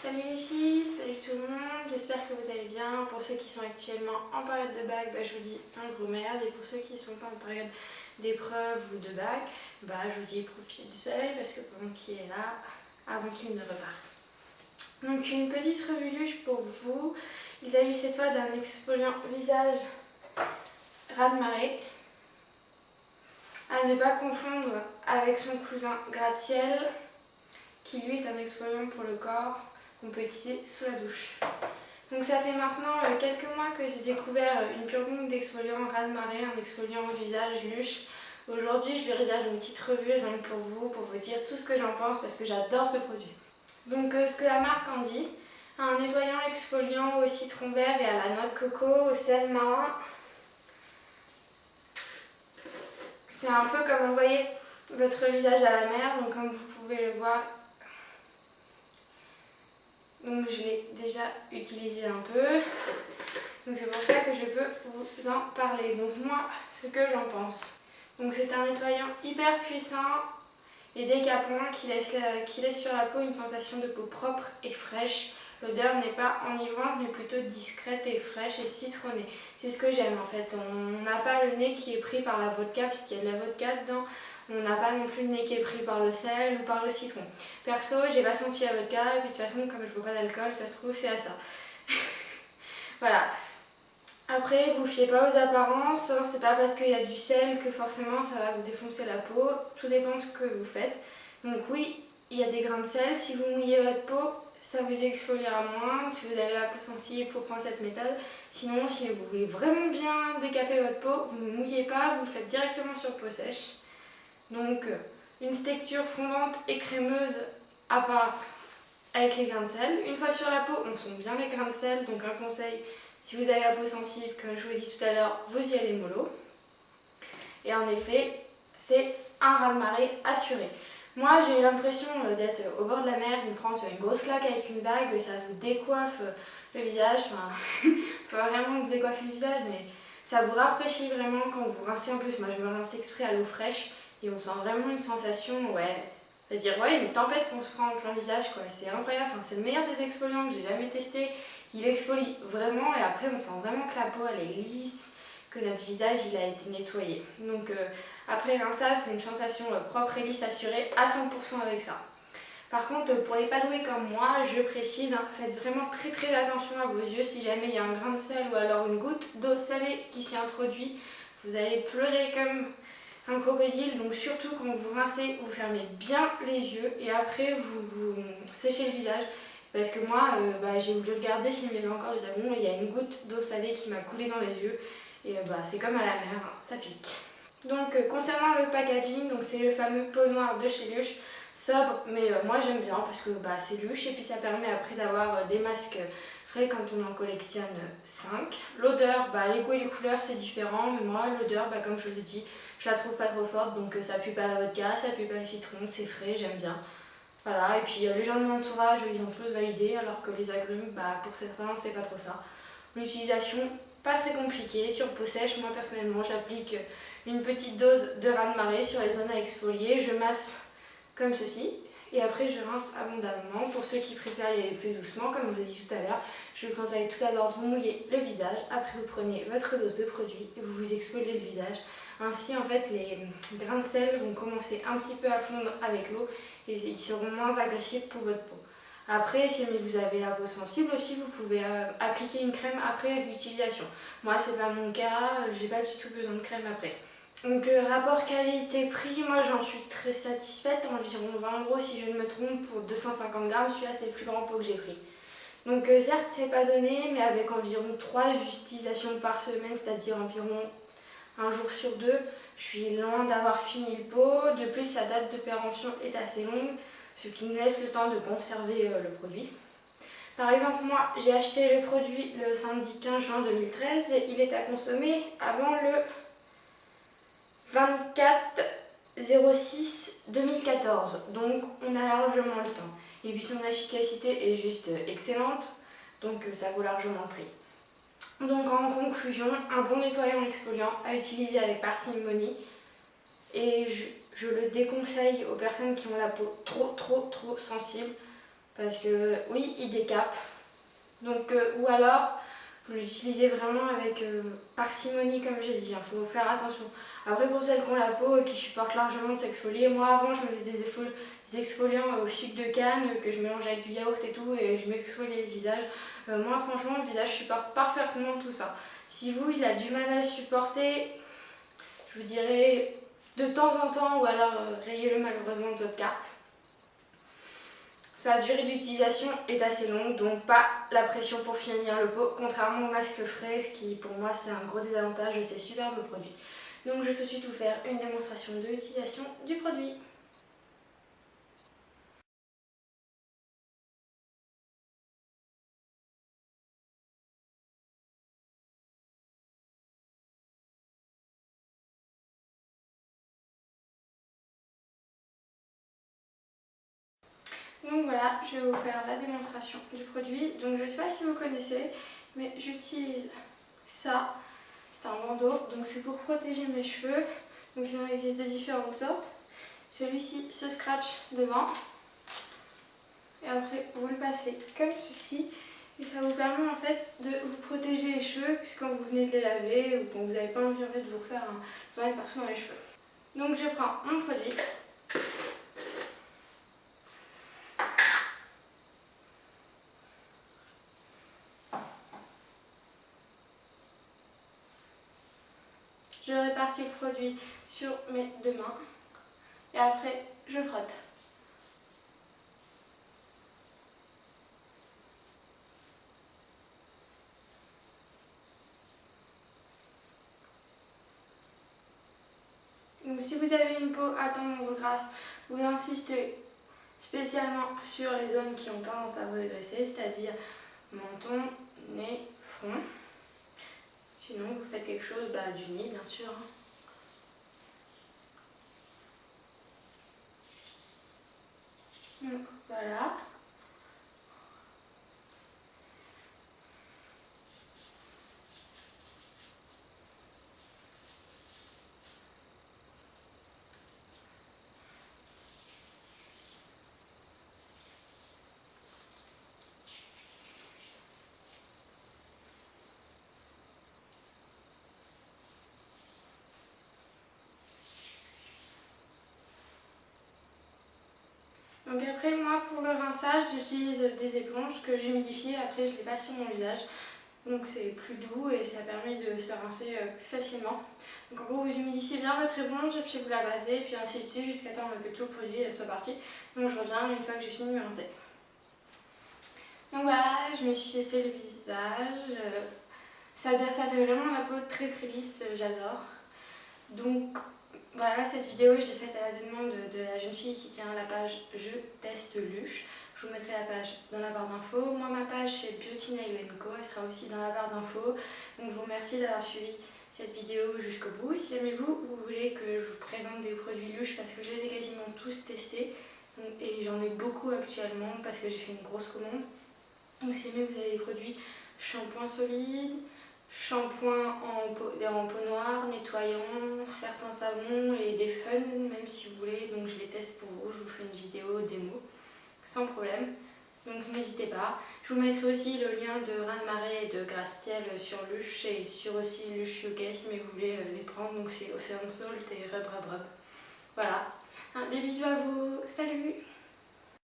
Salut les filles, salut tout le monde, j'espère que vous allez bien. Pour ceux qui sont actuellement en période de bac, je vous dis un gros merde. Et pour ceux qui ne sont pas en période d'épreuve ou de bac, je vous dis profitez du soleil parce que pendant qu'il est là, avant qu'il ne reparte. Donc une petite revue luche pour vous. Il s'agit cette fois d'un exfoliant visage raz-de-marée. À ne pas confondre avec son cousin gratte-ciel, qui lui est un exfoliant pour le corps qu'on peut utiliser sous la douche. Donc ça fait maintenant quelques mois que j'ai découvert une pure bombe d'exfoliant raz-de-marée, un exfoliant visage luche. Aujourd'hui je lui réserve une petite revue rien que pour vous dire tout ce que j'en pense parce que j'adore ce produit. Donc ce que la marque en dit, un nettoyant exfoliant au citron vert et à la noix de coco, au sel marin. C'est un peu comme envoyer votre visage à la mer, donc comme vous pouvez le voir, donc je l'ai déjà utilisé un peu, donc c'est pour ça que je peux vous en parler. Donc moi, ce que j'en pense. Donc c'est un nettoyant hyper puissant et décapant qui laisse sur la peau une sensation de peau propre et fraîche. L'odeur n'est pas enivrante mais plutôt discrète et fraîche et citronnée. C'est ce que j'aime en fait. On n'a pas le nez qui est pris par la vodka parce qu'il y a de la vodka dedans. On n'a pas non plus le nez qui est pris par le sel ou par le citron. Perso, j'ai pas senti la vodka et puis de toute façon comme je bois pas d'alcool, ça se trouve c'est à ça. Voilà. Après, vous fiez pas aux apparences, c'est pas parce qu'il y a du sel que forcément ça va vous défoncer la peau. Tout dépend de ce que vous faites. Donc oui, il y a des grains de sel. Si vous mouillez votre peau, ça vous exfoliera moins. Si vous avez la peau sensible, il faut prendre cette méthode. Sinon, si vous voulez vraiment bien décaper votre peau, vous ne mouillez pas, vous le faites directement sur peau sèche. Donc une texture fondante et crémeuse à part avec les grains de sel. Une fois sur la peau, on sent bien les grains de sel. Donc un conseil, si vous avez la peau sensible, comme je vous l'ai dit tout à l'heure, vous y allez mollo. Et en effet, c'est un raz-de-marée assuré. Moi, j'ai eu l'impression d'être au bord de la mer, de me prendre une grosse claque avec une vague, ça vous décoiffe le visage. Enfin, pas vraiment vous décoiffer le visage, mais ça vous rafraîchit vraiment quand vous rincez en plus. Moi, je me rince exprès à l'eau fraîche et on sent vraiment une sensation, c'est-à-dire une tempête qu'on se prend en plein visage, quoi. C'est incroyable, c'est le meilleur des exfoliants que j'ai jamais testé. Il exfolie vraiment et après on sent vraiment que la peau elle est lisse, que notre visage il a été nettoyé. Donc après rinçage, c'est une sensation propre et lisse assurée à 100% avec ça. Par contre, pour les pas doués comme moi, je précise, faites vraiment très attention à vos yeux. Si jamais il y a un grain de sel ou alors une goutte d'eau salée qui s'y introduit, vous allez pleurer comme un crocodile. Donc surtout quand vous rincez, vous fermez bien les yeux et après vous séchez le visage. Parce que moi, j'ai voulu regarder s'il y avait encore du savon et il y a une goutte d'eau salée qui m'a coulé dans les yeux. Et c'est comme à la mer, ça pique. Donc concernant le packaging, c'est le fameux pot noir de chez Luche. Sobre, mais moi j'aime bien parce que c'est Luche et puis ça permet après d'avoir des masques frais quand on en collectionne 5. L'odeur, les goûts et les couleurs c'est différent, mais moi l'odeur, comme je vous ai dit, je la trouve pas trop forte, donc ça pue pas la vodka, ça pue pas le citron, c'est frais, j'aime bien. Voilà, et puis les gens de mon entourage ils ont tous validé, alors que les agrumes, pour certains c'est pas trop ça. L'utilisation, pas très compliquée, sur peau sèche, moi personnellement j'applique une petite dose de raz-de-marée sur les zones à exfolier, je masse comme ceci, et après je rince abondamment. Pour ceux qui préfèrent y aller plus doucement, comme je vous ai dit tout à l'heure, je vous conseille tout d'abord de vous mouiller le visage, après vous prenez votre dose de produit et vous vous exfoliez le visage. Ainsi en fait les grains de sel vont commencer un petit peu à fondre avec l'eau et ils seront moins agressifs pour votre peau. Après, si vous avez la peau sensible aussi, vous pouvez appliquer une crème après l'utilisation. Moi c'est pas mon cas, j'ai pas du tout besoin de crème après. Donc rapport qualité-prix, moi j'en suis très satisfaite, environ 20 € si je ne me trompe pour 250 grammes, celui-là c'est le plus grand pot que j'ai pris. Donc certes c'est pas donné, mais avec environ 3 utilisations par semaine, c'est-à-dire environ un jour sur 2, je suis loin d'avoir fini le pot. De plus sa date de péremption est assez longue, ce qui nous laisse le temps de conserver le produit. Par exemple moi j'ai acheté le produit le samedi 15 juin 2013 et il est à consommer avant le 24/06/2014, donc on a largement le temps. Et puis son efficacité est juste excellente, donc ça vaut largement le prix. Donc en conclusion, un bon nettoyant exfoliant à utiliser avec parcimonie, et je le déconseille aux personnes qui ont la peau trop sensible, parce que oui, il décape. Donc, ou alors vous l'utilisez vraiment avec parcimonie comme j'ai dit, il faut faire attention. Après pour celles qui ont la peau et qui supportent largement de s'exfolier, moi avant je me faisais des exfoliants au sucre de canne que je mélangeais avec du yaourt et tout et je m'exfoliais le visage. Moi franchement le visage supporte parfaitement tout ça. Si vous il a du mal à supporter, je vous dirais de temps en temps ou alors rayez-le malheureusement de votre carte. Sa durée d'utilisation est assez longue, donc pas la pression pour finir le pot, contrairement au masque frais, qui pour moi c'est un gros désavantage de ces superbes produits. Donc je vais tout de suite vous faire une démonstration de l'utilisation du produit. Donc voilà, je vais vous faire la démonstration du produit. Donc je ne sais pas si vous connaissez, mais j'utilise ça. C'est un bandeau, donc c'est pour protéger mes cheveux. Donc il en existe de différentes sortes. Celui-ci se scratch devant. Et après vous le passez comme ceci. Et ça vous permet en fait de vous protéger les cheveux quand vous venez de les laver ou quand vous n'avez pas envie en fait, de vous refaire un mettre partout dans les cheveux. Donc je prends mon produit. Je répartis le produit sur mes deux mains et après je frotte. Donc si vous avez une peau à tendance grasse, vous insistez spécialement sur les zones qui ont tendance à régresser, c'est-à-dire menton, nez, front. Sinon vous faites quelque chose du nez bien sûr. Donc voilà. Donc après moi pour le rinçage j'utilise des éponges que j'humidifie, après je les passe sur mon visage. Donc c'est plus doux et ça permet de se rincer plus facilement. Donc en gros vous humidifiez bien votre éponge et puis vous la basez, puis ainsi de suite jusqu'à temps que tout le produit soit parti. Donc je reviens une fois que j'ai fini de me rincer. Donc voilà, je me suis laissé le visage. Ça fait vraiment la peau très très lisse, j'adore. Donc voilà, cette vidéo je l'ai faite à la demande de la jeune fille qui tient la page Je teste Luche. Je vous mettrai la page dans la barre d'infos. Moi ma page c'est Beauty Nail & Co, elle sera aussi dans la barre d'infos. Donc je vous remercie d'avoir suivi cette vidéo jusqu'au bout. Si jamais vous voulez que je vous présente des produits Luche, parce que je les ai quasiment tous testés et j'en ai beaucoup actuellement parce que j'ai fait une grosse commande. Donc si jamais vous avez des produits shampoing solide, shampoing en peau noire, nettoyant, certains savons et des fun même si vous voulez, donc je les teste pour vous, je vous fais une vidéo démo sans problème, donc n'hésitez pas. Je vous mettrai aussi le lien de Reine Marais et de Grastiel sur Luche et sur aussi Luche UK si vous voulez les prendre, donc c'est Ocean Salt et Rub Rub Rub. Voilà, des bisous à vous.